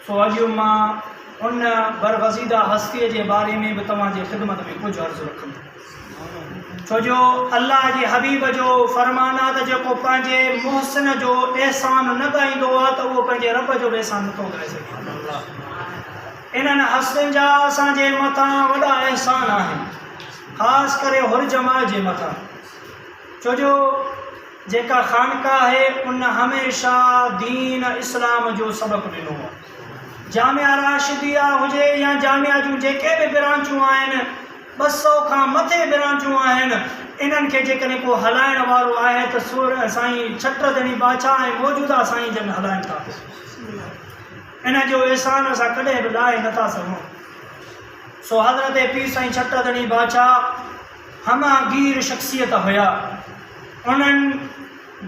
सो अॼु मां उन बरगज़ीदा हस्तीअ जे बारे में बि तव्हांजे ख़िदमत में कुझु अर्ज़ु रखंदुमि। छो जो अल्लाह जे हबीब जो फरमान आहे त जेको पंहिंजे मुहसिन जो एहसान न ॻाईंदो आहे त उहो पंहिंजे रब जो एहसान नथो ॻाए सघे। इन्हनि हस्तियुनि जा असांजे मथां वॾा एहसान आहिनि, ख़ासि करे हुर जमात जे मथां। छो जो जेका ख़ानकाह आहे उन हमेशह दीन इस्लाम जो सबक़ु ॾिनो आहे। जामिया राशिदिया हुजे या जामिया जूं जेके बि ब्रांचूं आहिनि, 200 खां मथे ब्रांचूं आहिनि, इन्हनि खे जेकॾहिं को हलाइण वारो आहे त साईं छत्रधणी बादशाह ऐं मौजूदा साईं जन हलाइनि था। इन जो एहसान असां कॾहिं बि लाहे नथा सघूं। सो हज़रत पीर साईं छत्रधणी बादशाह हमागीर शख़्सियत हुया। उन्हनि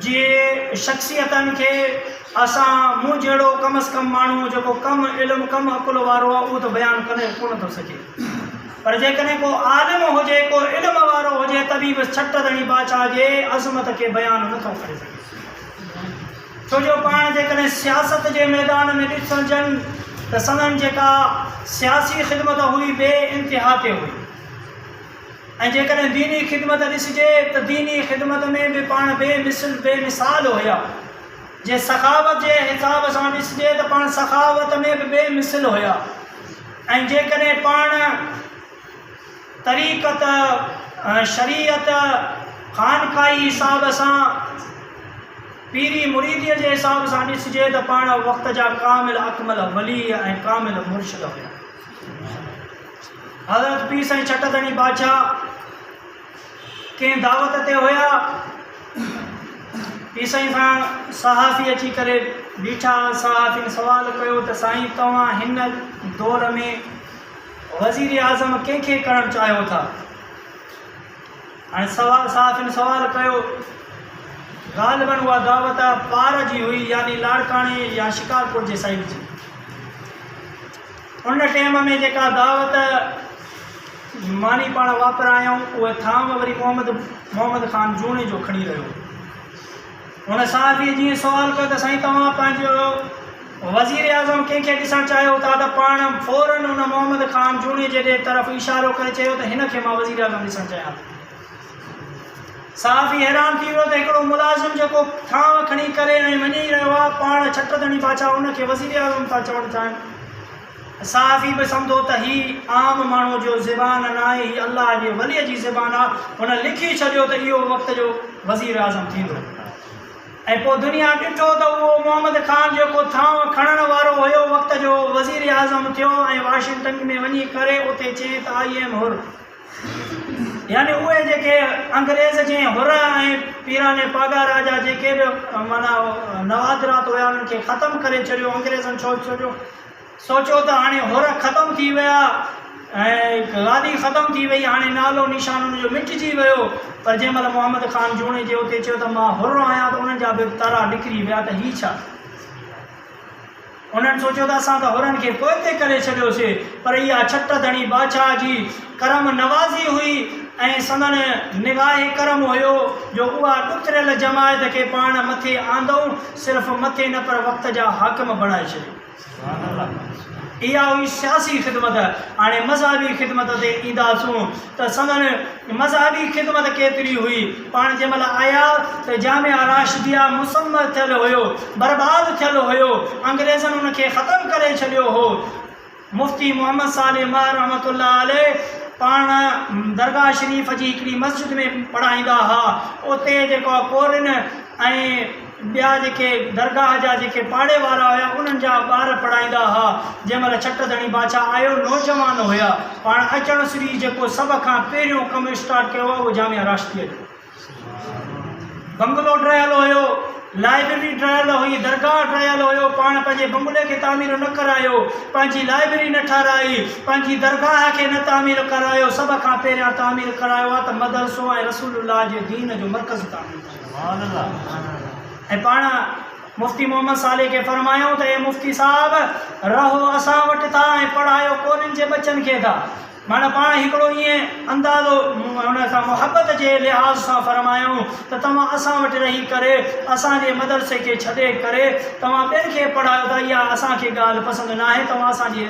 जे शख़्सियतनि खे असां मूं जहिड़ो कम अज़ कम माण्हू जेको कम इल्मु कम अकुल वारो आहे उहो त बयानु करे कोन थो सघे, पर जेकॾहिं को आलिम हुजे, को इल्मु वारो हुजे, तॾहिं बि छत्रधणी बादशाह जे अज़मत खे बयानु नथो करे सघे। छो जो पाण जेकॾहिं सियासत जे मैदान में ॾिसजनि त संदनि जेका सियासी ख़िदमत हुई बे इंतिहा ते हुई, ऐं जेकॾहिं दीनी ख़िदमत ॾिसिजे त दीनी ख़िदमत में बि पाण बेमिसाल हुया। जे सखावत जे हिसाब सां ॾिसिजे त पाण सखावत में बि बेमिसाल हुया। ऐं जेकॾहिं पाण तरीक़त शरीयत ख़ानकाई हिसाब सां पीरी मुरीदीअ जे हिसाब सां ॾिसिजे त पाण वक़्त जा कामिल अकमल वली ऐं कामिल मुर्शिद हुया। हज़रत पीर साईं छत्रधणी बादशाह कंहिं दावत ते हुया, पीर साईं सां सहाफ़ी अची करे बीठा। सहाफ़िन सवाल कयो त साईं तव्हां हिन दौर में वज़ीर आज़म कंहिंखे करणु चाहियो था? हाणे सहाफ़िन सवाल कयो, ग़ालिबन उहा दावत पार जी हुई, यानी लाड़काणे या शिकारपुर जे साइड जी। उन टाइम में जेका दावत मानी पाण वापरायूं उहे थाम वरी मोहम्मद ख़ान जूणे जो खणी रहियो। हुन सहाफ़ी जीअं सुवाल कयो त साईं तव्हां पंहिंजो वज़ीर आज़म कंहिंखे ॾिसणु चाहियो था, त पाण फ़ौरन हुन मोहम्मद ख़ान जूणे जे तरफ़ इशारो करे चयो त हिन खे मां वज़ीर आज़म ॾिसणु चाहियां थो। सहाफ़ी हैरान थी वियो त हिकिड़ो मुलाज़िम जेको थांव खणी करे ऐं वञी रहियो आहे, पाण छत्रधणी बादशाह हुनखे वज़ीर आज़म था चवणु चाहिनि। सहाफ़ी बि सम्झो त हीउ आम माण्हू जो ज़बान न आहे, हीअ अलाह जे वलीअ जी ज़बान आहे। हुन लिखी छॾियो त इहो वक़्त जो वज़ीर आज़म थींदो। ऐं पोइ दुनिया ॾिठो त उहो मोहम्मद ख़ान जेको थांव खणण वारो हुयो वक़्त जो वज़ीर आज़म थियो ऐं वाशिंगटन में वञी करे उते चई त आई एम हुर, यानी उहे जेके अंग्रेज़ जे हुर ऐं पीराने पागा राजा जेके बि माना नवादरात हुया उन्हनि खे ख़तमु करे छॾियो। अंग्रेज़नि सोचो त हाणे हुर ख़तमु थी विया ऐं गादी ख़तमु थी वई, हाणे नालो निशान हुनजो मिटिजी वियो। पर जंहिं महिल मोहम्मद ख़ान जूणे जे उते चयो त मां हुर आहियां त उन्हनि जा बि तारा निकिरी विया त हीउ छा। उन्हनि सोचियो त असां त हुरनि खे पोइ करे छॾियोसीं, पर इहा छत्रधणी बादशाह जी करम नवाज़ी हुई ऐं संदन निगाह करम हुयो जो उहा ॾुखियल जमायत खे पाण मथे आंदऊं, सिर्फ़ु मथे न पर वक़्त जा हाकिम बणाए छॾियो। इहा हुई सियासी ख़िदमत। हाणे मज़हबी ख़िदमत ते ईंदासूं त संदन मज़हबी ख़िदमत केतिरी हुई। पाण जंहिं महिल आया त जामिया राशिदिया मुसम्मत थियलु हुयो, बर्बाद थियलु हुयो, अंग्रेज़नि हुनखे ख़तमु करे छॾियो हो। मुफ़्ती मोहम्मद साले मां रहमतुल्लाह अलैह पाण दरगाह शरीफ़ जी हिकिड़ी मस्जिद में पढ़ाईंदा हुआ। उते जेको कोरिन ऐं ॿिया जेके दरगाह जा जेके पाड़े वारा हुया उन्हनि जा ॿार पढ़ाईंदा हुआ। जंहिं महिल छत्रधणी बादशाह आयो, नौजवान हुया, पाण अचण श्री जेको सभ खां पहिरियों कमु स्टार्ट कयो आहे उहो जामिया राशिदीअ जो। बंगलो ठहियलु हुयो, लाइब्रेरी ठहियलु हुई, दरगाह ठहियलु हुयो। पाण पंहिंजे बंगले खे तामीर न करायो, पंहिंजी लाइब्रेरी न ठाराई, पंहिंजी दरगाह खे न तामीर करायो, सभ खां पहिरियां तामीर करायो आहे त मदरसो ऐं रसूलुल्लाह जे दीन जो मर्कज़ तामीर करायो। ऐं पाण मुफ़्ती मोहम्मद साले खे फरमायूं त हे मुफ़्ती साहब रहो असां वटि था ऐं पढ़ायो कोन्हनि जे बचनि खे था। माना पाण हिकिड़ो ईअं अंदाज़ो हुन सां मुहबत जे लिहाज़ सां फरमायूं त तव्हां असां वटि रही करे असांजे मदरसे खे छॾे करे तव्हां ॿियनि खे पढ़ायो था, इहा असांखे ॻाल्हि पसंदि न आहे। तव्हां असांजे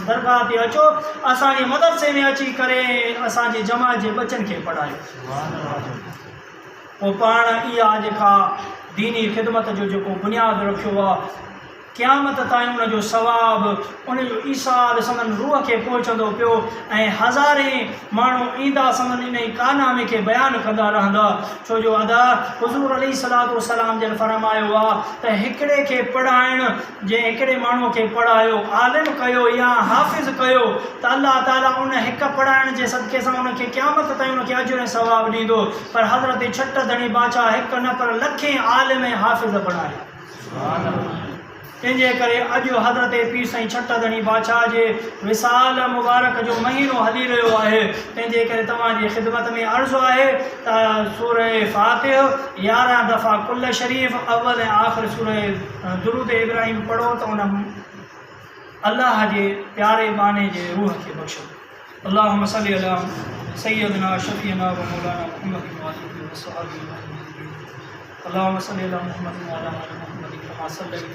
दरगाह ते अचो, असांजे मदरसे में अची करे असांजे जमात जे बचनि खे पढ़ायो। पोइ पाण इहा जेका दीनी ख़िदमत जो जेको बुनियादु रखियो आहे, क़यामत ताईं उनजो सवाबु, उनजो ईसाद संदन रूह खे पहुचंदो पियो ऐं हज़ारे माण्हू ईंदा संदन इन ई कारनामे खे बयानु कंदा रहंदा। छो जो अदा हुज़ूर अलैहिस्सलातु वस्सलाम जन फरमायो आहे त हिकिड़े खे पढ़ाइणु, जंहिं हिकिड़े माण्हूअ खे पढ़ायो, आलिम कयो या हाफ़िज़ कयो, त अल्लाह ताला उन हिकु पढ़ाइण जे सदके सां उनखे क़यामत ताईं उनखे अजुर ऐं सवाबु ॾींदो। पर हज़रत छट धणी बादशाह हिकु न पर लखें आलिम ऐं हाफ़िज़ बणाया। तंहिंजे करे अॼु हज़रत पीर साईं छट धणी बादशाह जे विसाल मुबारक जो महीनो हली रहियो आहे। तंहिंजे करे तव्हांजी ख़िदमत में अर्ज़ु आहे त सूरह फ़ातिह 11 दफ़ा कुल शरीफ़ अव्वल ऐं आख़िर सूरह दुरूद इब्राहिम पढ़ो त उन अल्लाह जे प्यारे बाने जे रूह खे बख़्शो। अल्लाहुम्मा सल्ली अला सय्यदना शफ़ीना व मौलाना मुहम्मद व आलिहि व सहाबिहि अजमईन। अल्लाहुम्मा सल्ली अला मुहम्मद व अला आलि मुहम्मद कमा सल्लैता